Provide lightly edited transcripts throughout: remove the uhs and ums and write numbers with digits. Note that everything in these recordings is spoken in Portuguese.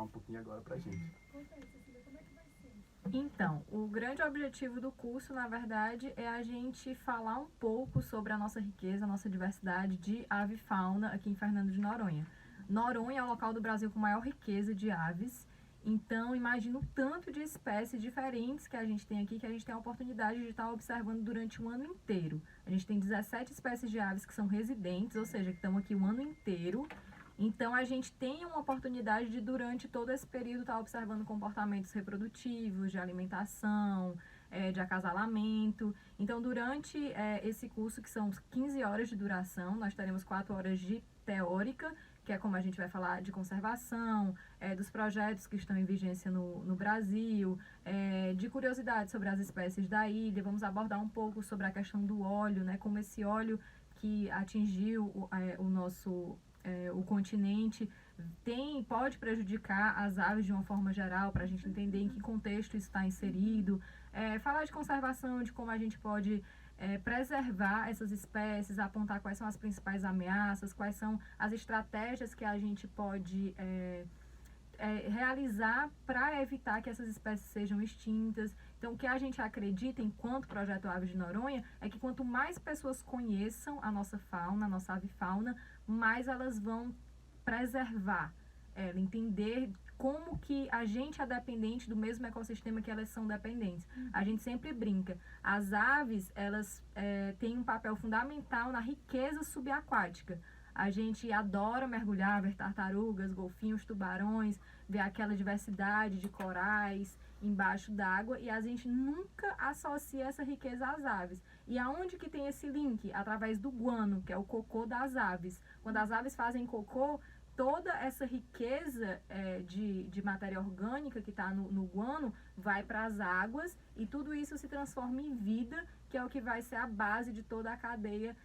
um pouquinho agora pra gente. Conta aí, Cecília, como é que vai ser? Então, o grande objetivo do curso, na verdade, é a gente falar um pouco sobre a nossa riqueza, a nossa diversidade de ave e fauna aqui em Fernando de Noronha. Noronha é o local do Brasil com maior riqueza de aves, então imagina o tanto de espécies diferentes que a gente tem aqui, que a gente tem a oportunidade de estar observando durante o ano inteiro. A gente tem 17 espécies de aves que são residentes, ou seja, que estão aqui o ano inteiro. Então, a gente tem uma oportunidade de, durante todo esse período, estar observando comportamentos reprodutivos, de alimentação, de acasalamento. Então, durante esse curso, que são 15 horas de duração, nós teremos 4 horas de teórica, que é como a gente vai falar de conservação, dos projetos que estão em vigência no Brasil, de curiosidades sobre as espécies da ilha. Vamos abordar um pouco sobre a questão do óleo, né, como esse óleo que atingiu o continente pode prejudicar as aves de uma forma geral, para a gente entender em que contexto isso está inserido, falar de conservação, de como a gente pode preservar essas espécies, apontar quais são as principais ameaças, quais são as estratégias que a gente pode realizar para evitar que essas espécies sejam extintas. Então, o que a gente acredita, enquanto Projeto Aves de Noronha, é que quanto mais pessoas conheçam a nossa fauna, a nossa avifauna, mais elas vão preservar ela, entender como que a gente é dependente do mesmo ecossistema que elas são dependentes. A gente sempre brinca, as aves, elas têm um papel fundamental na riqueza subaquática. A gente adora mergulhar, ver tartarugas, golfinhos, tubarões, ver aquela diversidade de corais embaixo d'água, e a gente nunca associa essa riqueza às aves. E aonde que tem esse link? Através do guano, que é o cocô das aves. Quando as aves fazem cocô, toda essa riqueza de matéria orgânica que está no guano vai para as águas, e tudo isso se transforma em vida, que é o que vai ser a base de toda a cadeia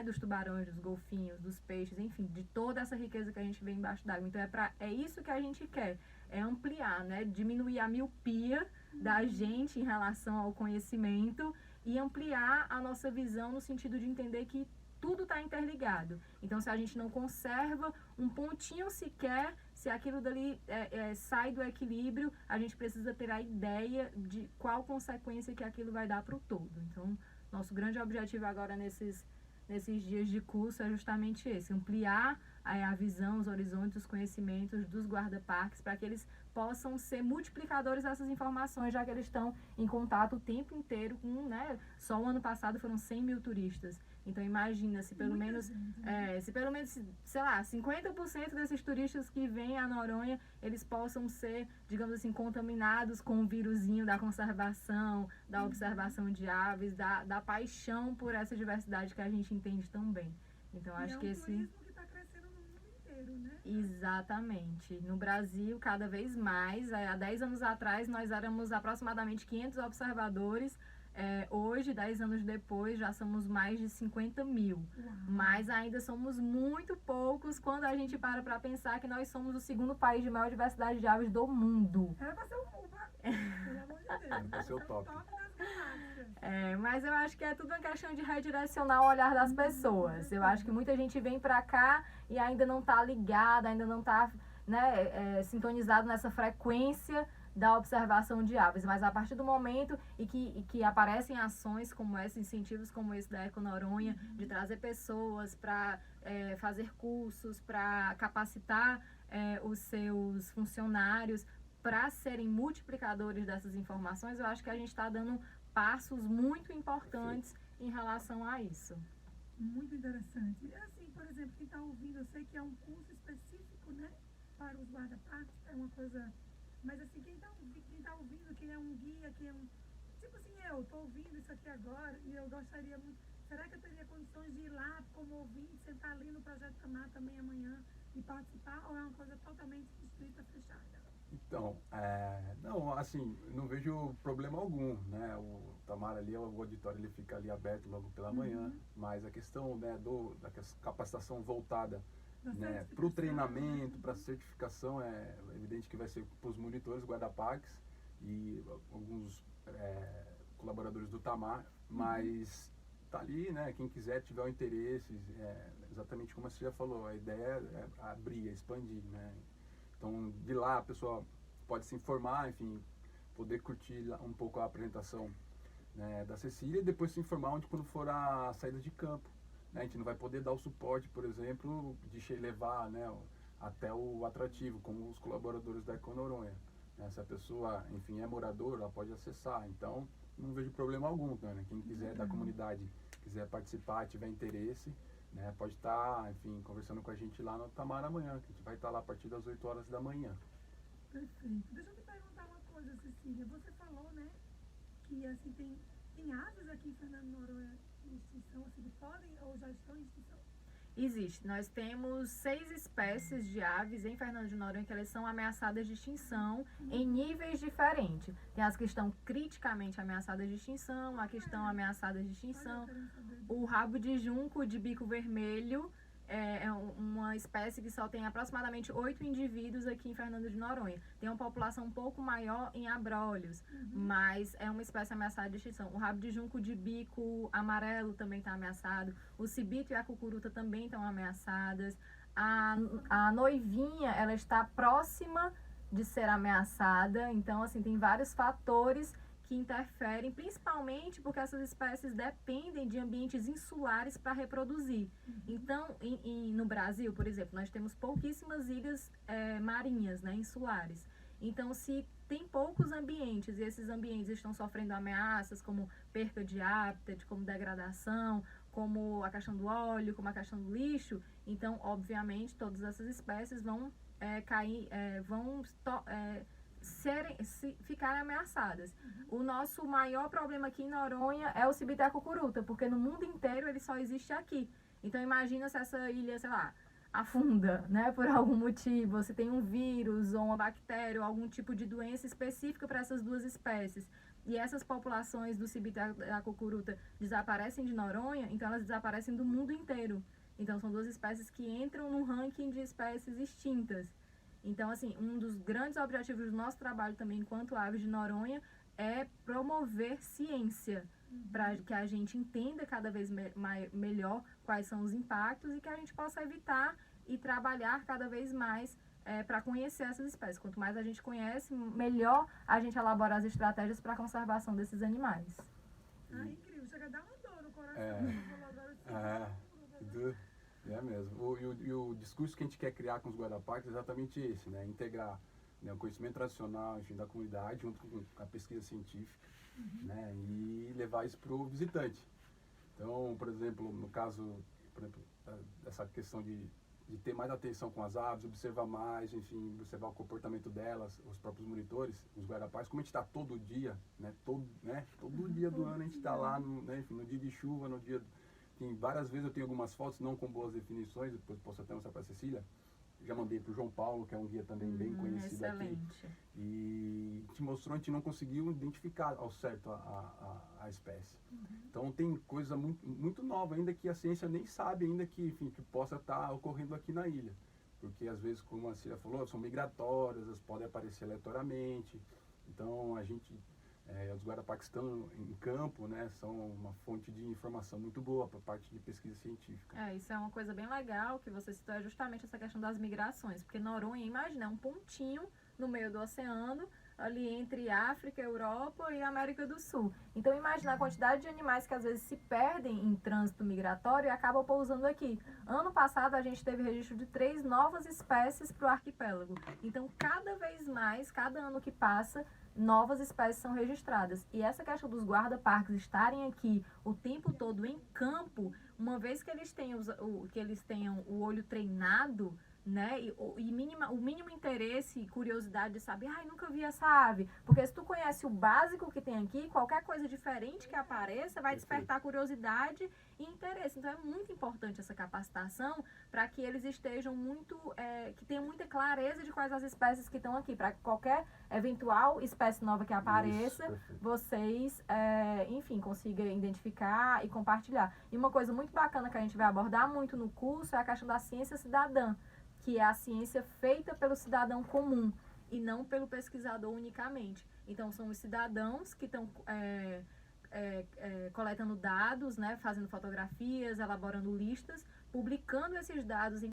dos tubarões, dos golfinhos, dos peixes, enfim, de toda essa riqueza que a gente vê embaixo d'água. Então é isso que a gente quer, é ampliar, né? Diminuir a miopia da gente em relação ao conhecimento e ampliar a nossa visão no sentido de entender que tudo está interligado. Então, se a gente não conserva um pontinho sequer, se aquilo dali sai do equilíbrio, a gente precisa ter a ideia de qual consequência que aquilo vai dar para o todo. Então, nosso grande objetivo agora nesses dias de curso é justamente esse, ampliar a visão, os horizontes, os conhecimentos dos guarda-parques, para que eles possam ser multiplicadores dessas informações, já que eles estão em contato o tempo inteiro com, né, só o ano passado foram 100 mil turistas. Então imagina, se pelo menos, sei lá, 50% desses turistas que vêm a Noronha, eles possam ser, digamos assim, contaminados com o vírusinho da conservação, da observação de aves, da paixão por essa diversidade que a gente entende tão bem. Então acho que esse... turismo que está crescendo no mundo inteiro, né? Exatamente. No Brasil, cada vez mais. Há 10 anos atrás, nós éramos aproximadamente 500 observadores. Hoje, 10 anos depois, já somos mais de 50 mil. Uau. Mas ainda somos muito poucos quando a gente para pensar que nós somos o segundo país de maior diversidade de aves do mundo. Era para ser o Cuba, pelo amor de Deus. Era pra ser o top. Das galáxias. Mas eu acho que é tudo uma questão de redirecionar o olhar das pessoas. Eu acho que muita gente vem pra cá e ainda não tá ligada, ainda não tá, né, sintonizado nessa frequência da observação de aves, mas a partir do momento que aparecem ações como essa, incentivos como esse da Eco Noronha, de trazer pessoas para fazer cursos, para capacitar os seus funcionários para serem multiplicadores dessas informações, eu acho que a gente está dando passos muito importantes em relação a isso. Muito interessante. E assim, por exemplo, quem está ouvindo, eu sei que é um curso específico, né, para os guarda-parques, é uma coisa... Mas assim, quem tá ouvindo, quem é um guia, quem é um... Tipo assim, eu tô ouvindo isso aqui agora e eu gostaria muito... Será que eu teria condições de ir lá como ouvinte, sentar ali no Projeto Tamar também amanhã e participar? Ou é uma coisa totalmente restrita, fechada? Então, não, assim, não vejo problema algum, né? O Tamar ali, o auditório, ele fica ali aberto logo pela manhã, mas a questão, né, da capacitação voltada, né, para o treinamento, para a certificação, é evidente que vai ser para os monitores, guarda-parques e alguns colaboradores do Tamar, mas tá ali, né, quem quiser, tiver o interesse, exatamente como você já falou, a ideia é abrir, é expandir, né. Então, de lá a pessoa pode se informar, enfim, poder curtir um pouco a apresentação, né, da Cecília e depois se informar onde quando for a saída de campo. Né? A gente não vai poder dar o suporte, por exemplo, de levar, né, até o atrativo, como os colaboradores da EcoNoronha. Né? Se a pessoa, enfim, é morador, ela pode acessar. Então, não vejo problema algum, né? Quem quiser da comunidade, quiser participar, tiver interesse, né, pode estar, enfim, conversando com a gente lá no Tamar amanhã, que a gente vai estar lá a partir das 8 horas da manhã. Perfeito. Deixa eu te perguntar uma coisa, Cecília. Você falou, né, que assim, tem aves aqui em Fernando de Noronha em extinção, assim, que podem ou já estão em extinção? Existe. Nós temos 6 espécies de aves em Fernando de Noronha que elas são ameaçadas de extinção em níveis diferentes. Tem as que estão criticamente ameaçadas de extinção, as que estão ameaçadas de extinção. O rabo de junco de bico vermelho é uma espécie que só tem aproximadamente 8 indivíduos aqui em Fernando de Noronha. Tem uma população um pouco maior em Abrolhos, mas é uma espécie ameaçada de extinção. O rabo de junco de bico amarelo também está ameaçado. O cibito e a cucuruta também estão ameaçadas. A noivinha, ela está próxima de ser ameaçada. Então, assim, tem vários fatores que interferem, principalmente porque essas espécies dependem de ambientes insulares para reproduzir. Então, no Brasil, por exemplo, nós temos pouquíssimas ilhas marinhas, né, insulares. Então, se tem poucos ambientes e esses ambientes estão sofrendo ameaças como perca de hábitat, como degradação, como a questão do óleo, como a questão do lixo, então, obviamente, todas essas espécies vão ficarem ameaçadas. O nosso maior problema aqui em Noronha é o cibito e a cucuruta, porque no mundo inteiro ele só existe aqui. Então imagina se essa ilha, sei lá, afunda, né, por algum motivo, se tem um vírus ou uma bactéria ou algum tipo de doença específica para essas duas espécies. E essas populações do cibito e da cucuruta desaparecem de Noronha, então elas desaparecem do mundo inteiro. Então são duas espécies que entram no ranking de espécies extintas. Então, assim, um dos grandes objetivos do nosso trabalho também, enquanto Aves de Noronha, é promover ciência, para que a gente entenda cada vez melhor quais são os impactos e que a gente possa evitar e trabalhar cada vez mais para conhecer essas espécies. Quanto mais a gente conhece, melhor a gente elabora as estratégias para a conservação desses animais. Ah, incrível. Chega a dar uma dor no coração. É mesmo. E o discurso que a gente quer criar com os guarda-parques é exatamente esse, né? Integrar, né, o conhecimento tradicional, enfim, da comunidade junto com a pesquisa científica, né? E levar isso para o visitante. Então, por exemplo, no caso, dessa questão de ter mais atenção com as aves, observar mais, enfim, observar o comportamento delas, os próprios monitores, os guarda-parques, como a gente está todo dia, né? Todo dia do ano a gente está lá, enfim, no dia de chuva, no dia... Várias vezes eu tenho algumas fotos, não com boas definições, depois posso até mostrar para a Cecília. Já mandei para o João Paulo, que é um guia também bem conhecido excelente. Aqui. E te mostrou, a gente não conseguiu identificar ao certo a espécie. Então tem coisa muito nova ainda que a ciência nem sabe ainda que, enfim, que possa estar ocorrendo aqui na ilha. Porque às vezes, como a Cecília falou, são migratórias, elas podem aparecer aleatoriamente. Então a gente... os guarda-parques estão em campo, né, são uma fonte de informação muito boa para a parte de pesquisa científica. Isso é uma coisa bem legal que você citou, é justamente essa questão das migrações, porque Noronha, imagina, é um pontinho no meio do oceano, ali entre África, Europa e América do Sul. Então imagina a quantidade de animais que às vezes se perdem em trânsito migratório e acabam pousando aqui. Ano passado a gente teve registro de 3 novas espécies para o arquipélago. Então cada vez mais, cada ano que passa, novas espécies são registradas. E essa questão dos guarda-parques estarem aqui o tempo todo em campo, uma vez que eles tenham o olho treinado, né, o mínimo interesse e curiosidade de saber, nunca vi essa ave, porque se tu conhece o básico que tem aqui, qualquer coisa diferente que apareça vai despertar curiosidade e interesse. Então é muito importante essa capacitação para que eles estejam que tenham muita clareza de quais as espécies que estão aqui, para que qualquer eventual espécie nova que apareça, vocês, enfim, consigam identificar e compartilhar. E uma coisa muito bacana que a gente vai abordar muito no curso é a questão da ciência cidadã, que é a ciência feita pelo cidadão comum e não pelo pesquisador unicamente. Então, são os cidadãos que estão coletando dados, né, fazendo fotografias, elaborando listas, publicando esses dados em